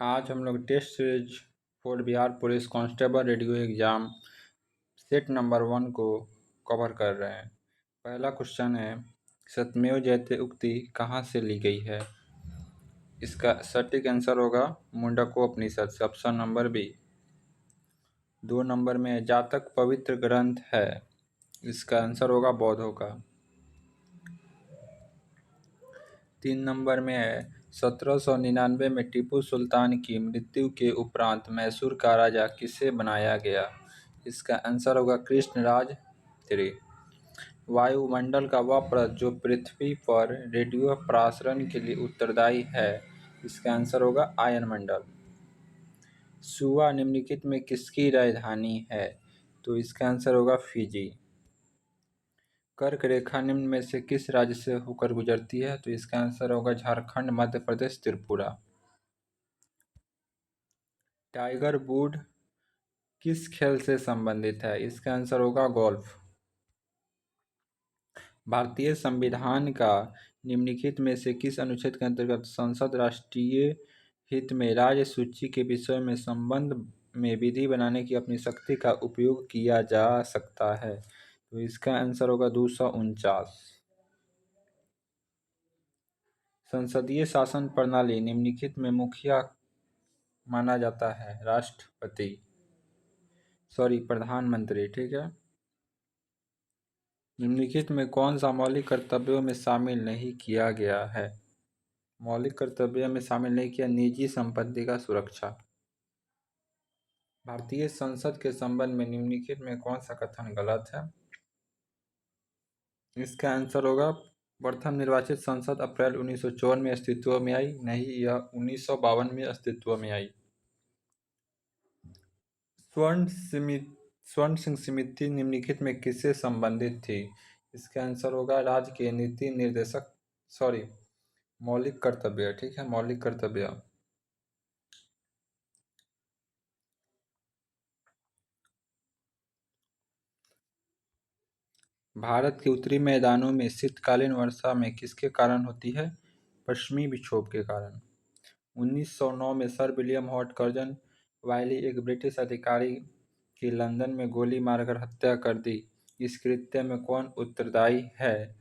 आज हम लोग test series for Bihar police constable radio exam set number 1 को कवर कर रहे हैं। पहला क्वेश्चन है, सत्यमेव जयते उक्ति कहाँ से ली गई है? इसका सटीक आंसर होगा मुंडकोपनिषद से, ऑप्शन नंबर बी। 2 नंबर में जातक पवित्र ग्रंथ है, इसका आंसर होगा बौद्धों का। 3 नंबर में है 1799 में टीपू सुल्तान की मृत्यु के उपरांत मैसूर का राजा किसे बनाया गया? इसका आंसर होगा कृष्णराज III। वायुमंडल का वह परत जो पृथ्वी पर रेडियो प्रसारण के लिए उत्तरदायी है, इसका आंसर होगा आयनमंडल। सुवा निम्नलिखित में किसकी राजधानी है? तो इसका आंसर होगा फिजी। कर्क रेखा निम्न में से किस राज्य से होकर गुजरती है? तो इसका आंसर होगा झारखंड, मध्य प्रदेश, त्रिपुरा। टाइगर वुड किस खेल से संबंधित है? इसका आंसर होगा गोल्फ। भारतीय संविधान का निम्नलिखित में से किस अनुच्छेद के अंतर्गत संसद राष्ट्रीय हित में राज्य सूची के विषय में संबंध में विधि बनाने की अपनी शक्ति का उपयोग किया जा सकता है? तो इसका आंसर होगा 249। संसदीय शासन प्रणाली निम्नलिखित में मुखिया माना जाता है? प्रधानमंत्री। ठीक है। निम्नलिखित में कौन सा मौलिक कर्तव्यों में शामिल नहीं किया गया है? मौलिक कर्तव्यों में शामिल नहीं किया निजी संपत्ति का सुरक्षा। भारतीय संसद के संबंध में निम्नलिखित में कौन सा कथन गलत है? इसका आंसर होगा प्रथम निर्वाचित संसद अप्रैल 1954 में अस्तित्व में आई, नहीं, यह 1952 में अस्तित्व में आई। स्वर्ण सिंह समिति निम्नलिखित में किससे संबंधित थी? इसका आंसर होगा राज्य के नीति निर्देशक, मौलिक कर्तव्य। ठीक है, मौलिक कर्तव्य। भारत के उत्तरी मैदानों में शीतकालीन वर्षा में किसके कारण होती है? पश्चिमी विक्षोभ के कारण। 1909 में सर विलियम हॉट कर्जन वाइली, एक ब्रिटिश अधिकारी की लंदन में गोली मारकर हत्या कर दी। इस कृत्य में कौन उत्तरदायी है?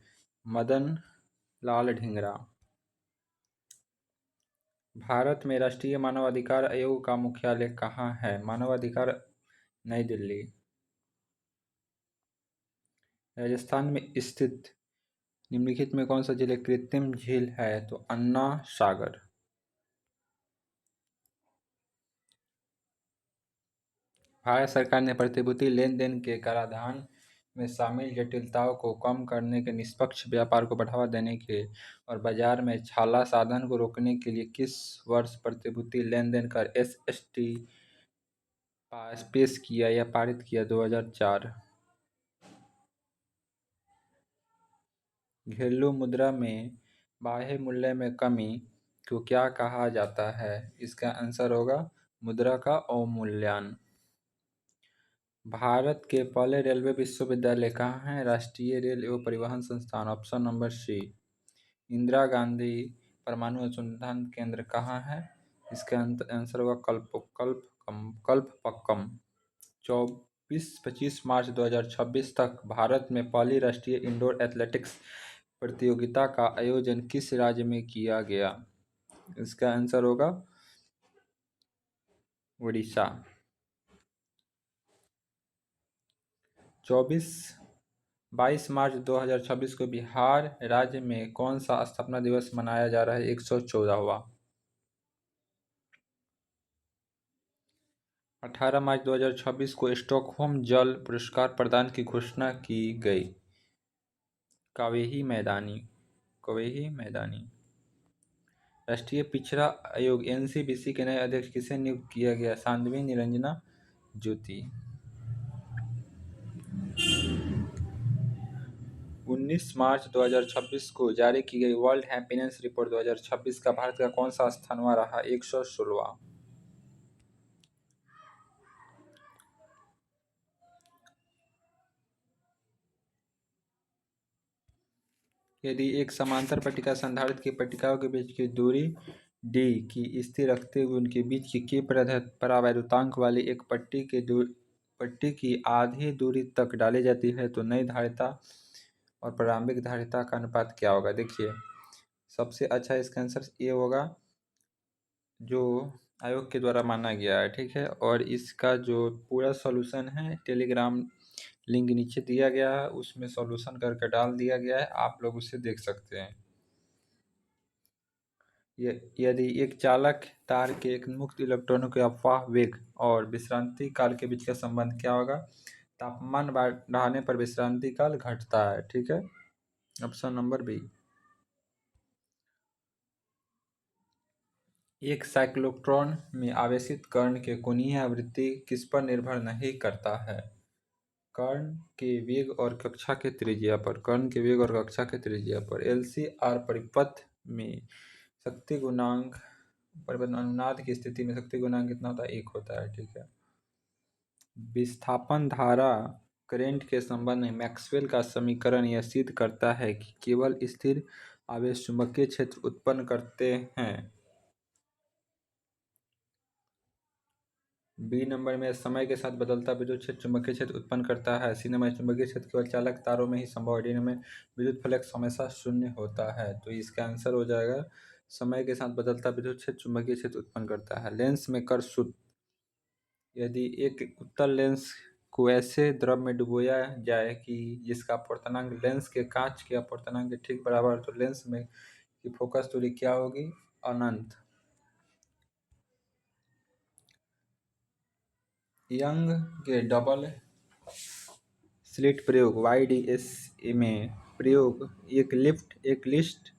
मदन लाल ढींगरा। भारत में राष्ट्रीय मानवाधिकार आयोग का मुख्यालय कहाँ है? मानवाधिकार नई दिल्ली। राजस्थान में स्थित निम्नलिखित में कौन सा जिले कृत्रिम झील है? तो अन्ना सागर। भारत सरकार ने प्रतिभूति लेनदेन के कराधान में शामिल जटिलताओं को कम करने के, निष्पक्ष व्यापार को बढ़ावा देने के और बाजार में छाला साधन को रोकने के लिए किस वर्ष प्रतिभूति लेनदेन कर SST पेश किया या पारित किया? 2004। घरेलू मुद्रा में बाह्य मूल्य में कमी को क्या कहा जाता है? इसका आंसर होगा मुद्रा का अवमूल्यन। भारत के पहले रेलवे विश्वविद्यालय कहाँ हैं? राष्ट्रीय रेल एवं परिवहन संस्थान, option number C. Indira Gandhi परमाणु अनुसंधान केंद्र कहाँ है? इसका आंसर होगा कल्पक्कम। 24-25 मार्च 2026 तक भारत में पहली राष्ट्रीय इंडोर एथलेटिक्स प्रतियोगिता का आयोजन किस राज्य में किया गया? इसका आंसर होगा उड़ीसा। 22 मार्च 2026 को बिहार राज्य में कौन सा स्थापना दिवस मनाया जा रहा है? 114वां। 18 मार्च 2026 को स्टॉकहोम जल पुरस्कार प्रदान की घोषणा की गई। कवेही मैदानी। राष्ट्रीय पिछड़ा आयोग NCBC के नए अध्यक्ष किसे नियुक्त किया गया? साध्वी निरंजना ज्योति। 19 मार्च 2026 को जारी की गई वर्ल्ड हैप्पीनेस रिपोर्ट 2026 का भारत का कौन सा स्थानवा रहा? 116वां। यदि एक समांतर पट्टिका संधारित्र की पट्टिकाओं के बीच की दूरी डी की स्थिर रखते हुए उनके बीच की परावैद्युतांक वाली एक पट्टी की आधी दूरी तक डाली जाती है तो नई धारिता और प्रारंभिक धारिता का अनुपात क्या होगा। देखिए, सबसे अच्छा इसका आंसर ये होगा जो आयोग के द्वारा माना गया है, ठीक है। और इसका जो पूरा सॉल्यूशन है टेलीग्राम लिंक नीचे दिया गया है, उसमें सॉल्यूशन करके डाल दिया गया है, आप लोग उसे देख सकते हैं। यदि एक चालक तार के एक मुक्त इलेक्ट्रॉनों के अफवाह वेग और विश्रांति काल के बीच का संबंध क्या होगा। तापमान बढ़ाने पर विश्रांति काल घटता है, ठीक है। Option number B. एक साइक्लोट्रॉन में आवेशित कण के कोणीय आवृत्ति किस पर निर्भर नहीं करता है। कण के वेग और कक्षा के त्रिज्या पर। कण के वेग और कक्षा के त्रिज्या पर। LCR परिपथ में शक्ति गुणांक परिपथ अनुनाद की स्थिति में शक्ति गुणांक कितना होता है, 1 होता है, ठीक है। विस्थापन धारा करंट के संबंध में मैक्सवेल का समीकरण यह सिद्ध करता है कि केवल स्थिर आवेश चुंबकीय क्षेत्र उत्पन्न करते हैं। बी नंबर में समय के साथ बदलता विद्युत क्षेत्र चुंबकीय क्षेत्र उत्पन्न करता है। सी नंबर चुंबकीय क्षेत्र केवल चालक तारों में ही संभव है। डी नंबर विद्युत फ्लक्स हमेशा शून्य होता है। तो इसका आंसर हो जाएगा समय के साथ बदलता विद्युत क्षेत्र चुंबकीय क्षेत्र उत्पन्न करता है। लेंस में कर सूत्र। यदि एक उत्तल लेंस को ऐसे द्रव में डुबोया जाए कि जिसका अपवर्तनांक लेंस के कांच के अपवर्तनांक के ठीक बराबर, तो लेंस में की फोकस दूरी क्या होगी, अनंत। यंग के डबल स्लिट प्रयोग YDS में प्रयोग एक लिस्ट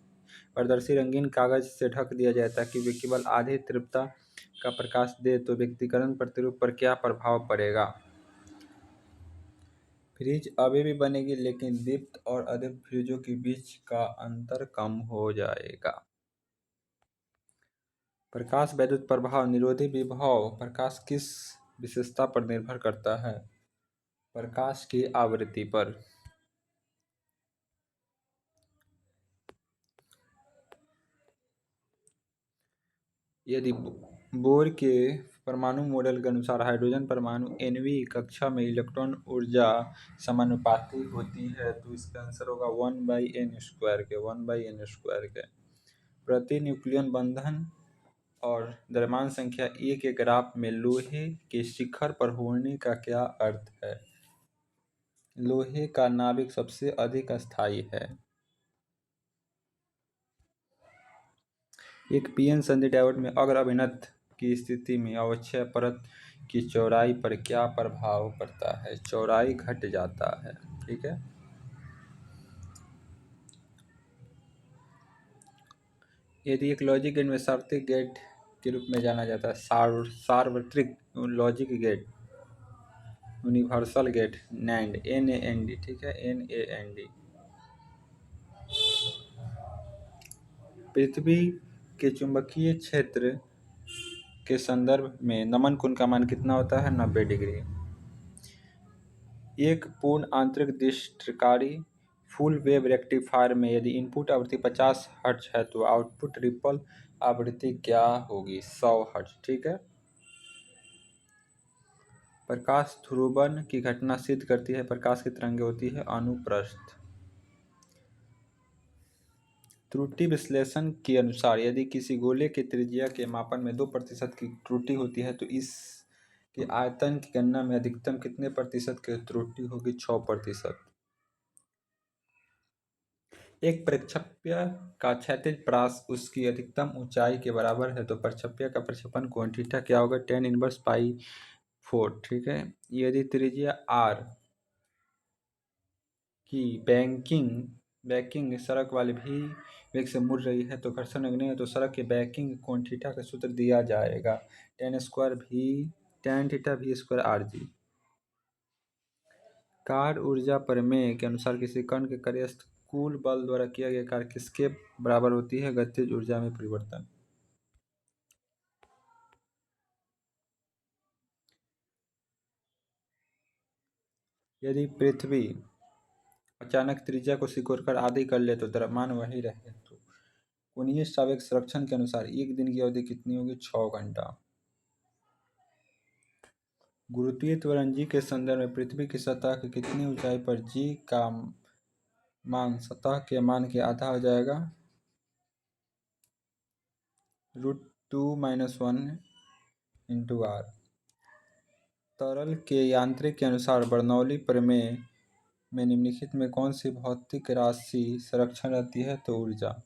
पारदर्शी रंगीन कागज से ढक दिया जाए ताकि वे केवल आधी तीव्रता का प्रकाश दे तो व्यक्तिकरण प्रतिरूप पर क्या प्रभाव पड़ेगा। फ्रिज अभी भी बनेगी लेकिन दीप्त और अदीप्त फ्रिजों के बीच का अंतर कम हो जाएगा। प्रकाश वैद्युत प्रभाव निरोधी विभव प्रकाश किस विशेषता पर निर्भर करता है। प्रकाश की आवृत्ति पर। यदि बोर के परमाणु मॉडल के अनुसार हाइड्रोजन परमाणु Nv कक्षा में इलेक्ट्रॉन ऊर्जा समानुपाती होती है तो इसका आंसर होगा 1/n² के 1/n² के। प्रति न्यूक्लियन बंधन और द्रव्यमान संख्या ए के ग्राफ में लोहे के शिखर पर होने का क्या अर्थ है। लोहे का नाभिक सबसे अधिक स्थायी है। एक पीएन संधि डायोड में अग्र अभिनत की स्थिति में अवक्षय परत की चौड़ाई पर क्या प्रभाव पड़ता है। चौड़ाई घट जाता है, ठीक है। यदि एक लॉजिक गेट में सार्वत्रिक गेट के रूप में जाना जाता है, सार्वत्रिक logic gate, universal gate, NAND, NAND, ठीक है, NAND। पृथ्वी के चुंबकीय क्षेत्र के संदर्भ में नमन कोण का मान कितना होता है, 90 डिग्री। एक पूर्ण आंतरिक दृष्टिकारी फुल वेव रेक्टिफायर में यदि इनपुट आवृत्ति 50 हर्ट्ज है तो आउटपुट रिपल आवृत्ति क्या होगी, 100 हर्ट्ज, ठीक है। प्रकाश ध्रुवण की घटना सिद्ध करती है प्रकाश की तरंगें होती है अनुप्रस्थ। त्रुटि विश्लेषण के अनुसार यदि किसी गोले की त्रिज्या के मापन में 2% की त्रुटि होती है तो इस के आयतन की गणना में अधिकतम कितने प्रतिशत की त्रुटि होगी, 6%। एक प्रक्षेप्य का क्षैतिज प्रास उसकी अधिकतम ऊंचाई के बराबर है तो प्रक्षेप्य का प्रक्षेपण कोण थीटा क्या होगा, tan इनवर्स π/4, ठीक है। यदि त्रिज्या r की बैकिंग सड़क वाले भी वेग से मुड़ रही है तो घर्षण नगण्य है तो सड़क के बैकिंग कोण थीटा का सूत्र दिया जाएगा tan थीटा v² rg। कार्य ऊर्जा प्रमेय के अनुसार किसी कण के कार्यस्थ कुल बल द्वारा किया गया कार्य किसके बराबर होती है, गतिज ऊर्जा में परिवर्तन। यदि पृथ्वी अचानक त्रिज्या को सिकोड़कर आधी कर ले तो द्रव्यमान वही रहे तो कोणीय संवेग संरक्षण के अनुसार एक दिन की अवधि कितनी होगी? 6 घंटा। गुरुत्वीय त्वरण जी के संदर्भ में पृथ्वी की सतह की कितनी ऊंचाई पर जी का मान सतह के मान के आधा हो जाएगा? √2 - 1 × r। तरल के यांत्रिक के अनुसार बर्नौली प्रमेय में निम्नलिखित में कौन सी भौतिक राशि संरक्षण रहती है? तो ऊर्जा।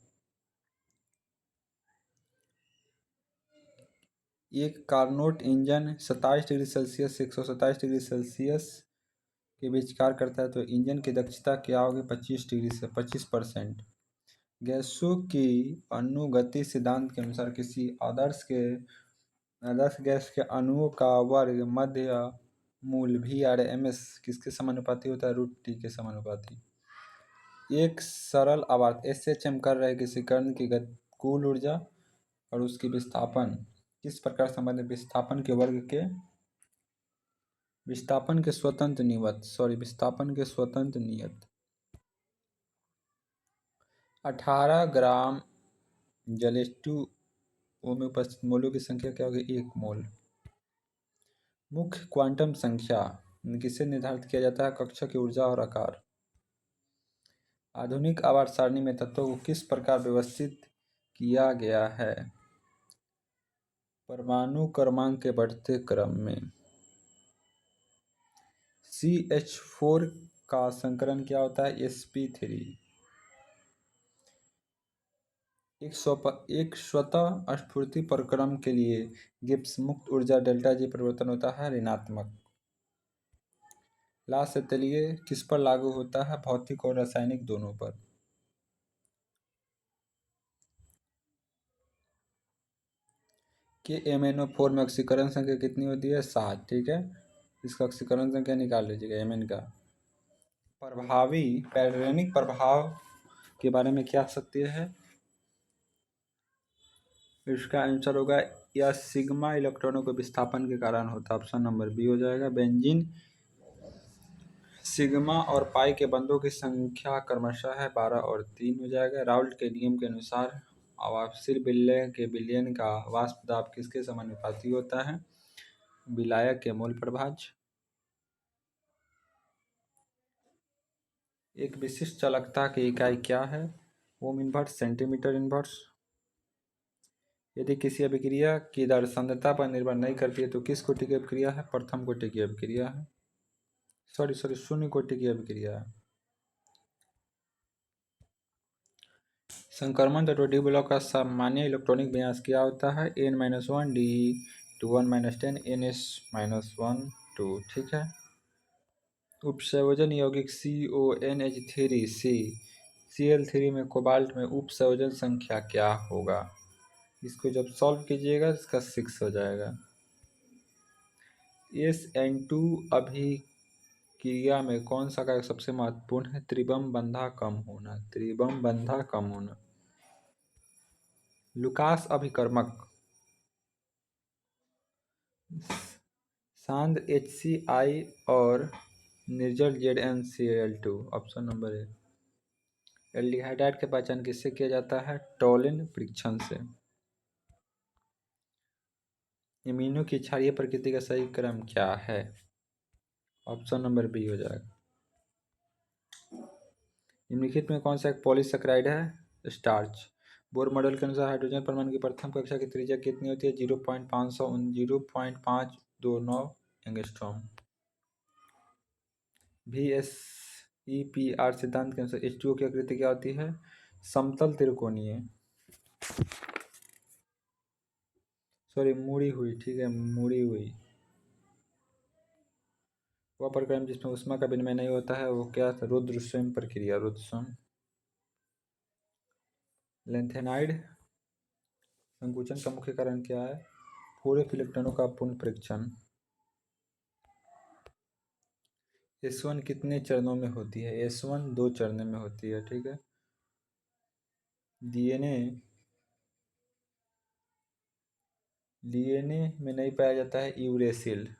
एक कार्नोट इंजन 27 डिग्री सेल्सियस से 127 डिग्री सेल्सियस के बीच कार्य करता है तो इंजन की दक्षता क्या होगी? 25 डिग्री से 25%। गैसों की अनुगति सिद्धांत के अनुसार किसी आदर्श गैस के अणुओं का वर्ग मध्य मूल VRMS किसके समानुपाती होता है? √T के समानुपाती। एक सरल आवर्त SHM कर रहे किसी कण की कुल ऊर्जा और उसकी विस्थापन किस प्रकार संबंधित? विस्थापन के स्वतंत्र नियत। 18 ग्राम जल H2O में उपस्थित मोलों की संख्या क्या होगी? 1 मोल। मुख्य क्वांटम संख्या किसे निर्धारित किया जाता है? कक्षा की ऊर्जा और आकार। आधुनिक आवर्त सारणी में तत्वों को किस प्रकार व्यवस्थित किया गया है? परमाणु क्रमांक के बढ़ते क्रम में। CH4 का संकरण क्या होता है? sp3। एक स्वतः स्फूर्ति प्रक्रम के लिए गिब्स मुक्त ऊर्जा ΔG परिवर्तन होता है ऋणात्मक। ला से तलीय किस पर लागू होता है? भौतिक और रासायनिक दोनों पर। KMnO4 में ऑक्सीकरण संख्या कितनी होती है? 7। ठीक है, इसका ऑक्सीकरण संख्या निकाल लीजिएगा Mn का। प्रभावी पैरेनिक प्रभाव के बारे में क्या सकती है? इसका आंसर होगा या सिग्मा इलेक्ट्रॉनों के विस्थापन के कारण होता है। ऑप्शन नंबर बी हो जाएगा। बेंजीन सिग्मा और पाई के बंधों की संख्या क्रमशः है 12 और 3 हो जाएगा। राउल्ट के नियम के अनुसार अवापसिल विलय के विलयन का वाष्प दाब किसके समानुपाती होता है? विलायक के मूल प्रभाज। एक विशिष्ट चालकता की इकाई क्या है? Ohm inverse, centimetre inverse. यदि किसी अभिक्रिया की दर सांद्रता पर निर्भर नहीं करती है तो किस कोटि की अभिक्रिया है? प्रथम कोटि की अभिक्रिया है। शून्य कोटि की अभिक्रिया है। संक्रमण तत्व डी ब्लॉक का सामान्य इलेक्ट्रॉनिक विन्यास क्या होता है? n-1 d(2)(10) ns-1 2। ठीक है। उपसंयोजन यौगिक CONH3 Cl3 में कोबाल्ट में उपसंयोजन संख्या क्या होगा? इसको जब सॉल्व कीजिएगा इसका 6 हो जाएगा। SN2 अभिक्रिया में कौन सा कारक सबसे महत्वपूर्ण है? त्रिबम बंधा कम होना। लुकास अभिकर्मक सांद्र HCl और निर्जल ZnCl2। Option number A. Aldehyde की पहचान किससे किया जाता है? टॉलिन परीक्षण से। इम्यूनो की क्षारीय प्रकृति का सही क्रम क्या है? ऑप्शन नंबर बी हो जाएगा। निम्नलिखित में कौन सा एक पॉलीसेकेराइड है? स्टार्च। बोर मॉडल के अनुसार हाइड्रोजन परमाणु की प्रथम कक्षा की त्रिज्या कितनी होती है? 0.529 एंगस्ट्रॉम। VSEPR सिद्धांत के अनुसार H2O की आकृति क्या होती है? समतल त्रिकोणीय। मुड़ी हुई। ठीक है, मुड़ी हुई। वह प्रक्रम जिसमें ऊष्मा का विनिमय नहीं होता है वो क्या? रुद्र-स्वयं प्रक्रिया। रुद्र-स्वयं। लेंथेनाइड संकुचन का मुख्य कारण क्या है? पूरे इलेक्ट्रॉनों का पूर्ण परीक्षण। S1 कितने चरणों में होती है? S1 2 चरणों में होती है। ठीक है। डीएनए में नहीं पाया जाता है यूरेसिल।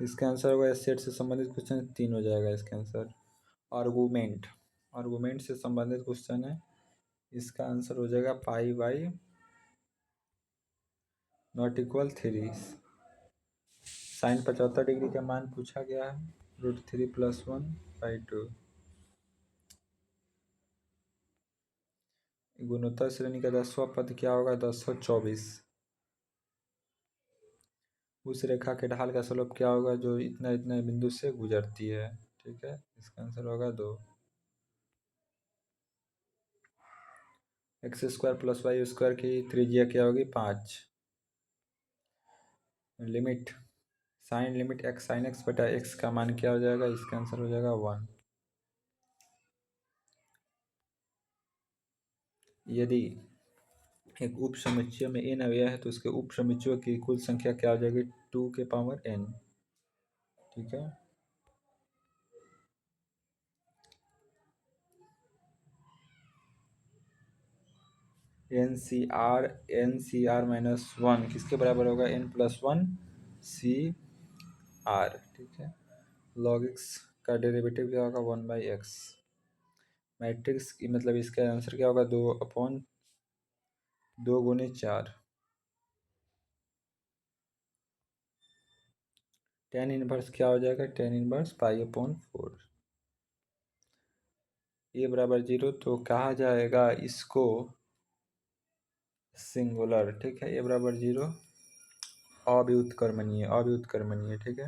इसका आंसर होगा सेट से संबंधित क्वेश्चन 3 हो जाएगा इसका आंसर। आर्गुमेंट आर्गूमेंट से संबंधित क्वेश्चन है। इसका आंसर हो जाएगा pi by not equal 3। Sine 75 degree का मान पूछा गया है, √3+1/2। गुणोत्तर श्रेणी का 10वां पद क्या होगा? 1024। उस रेखा के ढाल का स्लोप क्या होगा जो इतना इतना बिंदु से गुजरती है? ठीक है, इसका आंसर होगा 2। x² + y² की त्रिज्या क्या होगी? 5। Limit sine limit x sin x बटा x का मान क्या हो जाएगा? इसका आंसर हो जाएगा 1। यदि एक उप समुच्चय में n अवयव है तो उसके उप समुच्चयों की कुल संख्या क्या हो जाएगी? 2n। ठीक है, NCR किसके बराबर होगा? n+1 CR। ठीक है, log x का डेरिवेटिव क्या होगा? 1/x। मैट्रिक्स की मतलब इसका आंसर क्या होगा? 2/2 × 4। tan इनवर्स क्या हो जाएगा? tan inverse π/4। ए बराबर 0 तो कहा जाएगा इसको सिंगुलर। ठीक है, ए बराबर 0 अव्युत्क्रमणीय। ठीक है,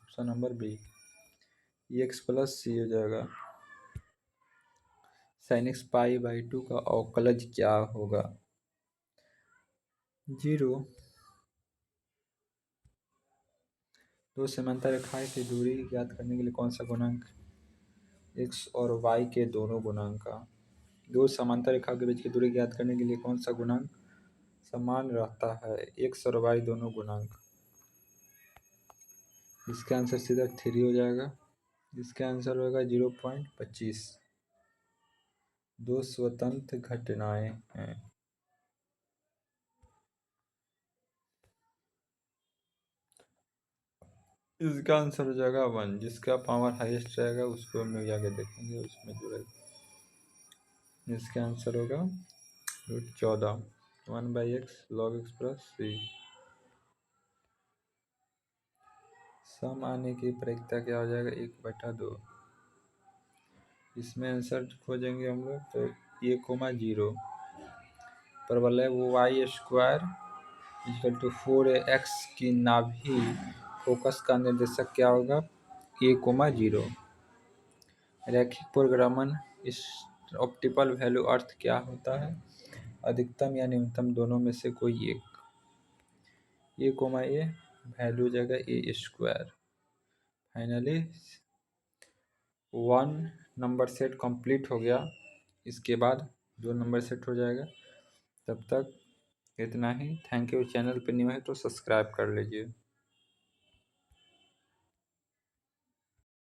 ऑप्शन नंबर बी। x+c हो जाएगा। sin x π/2 का अवकलज क्या होगा? 0। दो समांतर रेखाएं की दूरी ज्ञात करने के लिए कौन सा गुणांक x और y के दोनों गुणांक का? दो समांतर रेखा के बीच की दूरी ज्ञात करने के लिए कौन सा गुणांक समान रहता है? x और y दोनों गुणांक। इसका आंसर सीधा 3 हो जाएगा। इसका आंसर होगा 0.25। दो स्वतंत्र घटनाएं हैं। इसका आंसर हो जाएगा 1। जिसका पावर हाईएस्ट रहेगा उसको हम लोग जाके देखेंगे, उसमें जुड़ेगा। इसका आंसर होगा √14 1/x log x + c। सम आने की प्रयोगता क्या हो जाएगा? 1/2। इसमें आंसर खोजेंगे हम लोग तो a,0 प्रबल है वो y² = 4x की नाभि फोकस का निर्देशक क्या होगा? a,0। रैखिक पुनर्गमन इस ऑप्टिमल वैल्यू अर्थ क्या होता है? अधिकतम या न्यूनतम दोनों में से कोई एक। a,a वैल्यू जगह a²। Finally 1 number set complete हो गया। इसके बाद 2 नंबर सेट हो जाएगा। तब तक इतना ही। Thank you. चैनल पर न्यू है तो सब्सक्राइब कर लीजिए।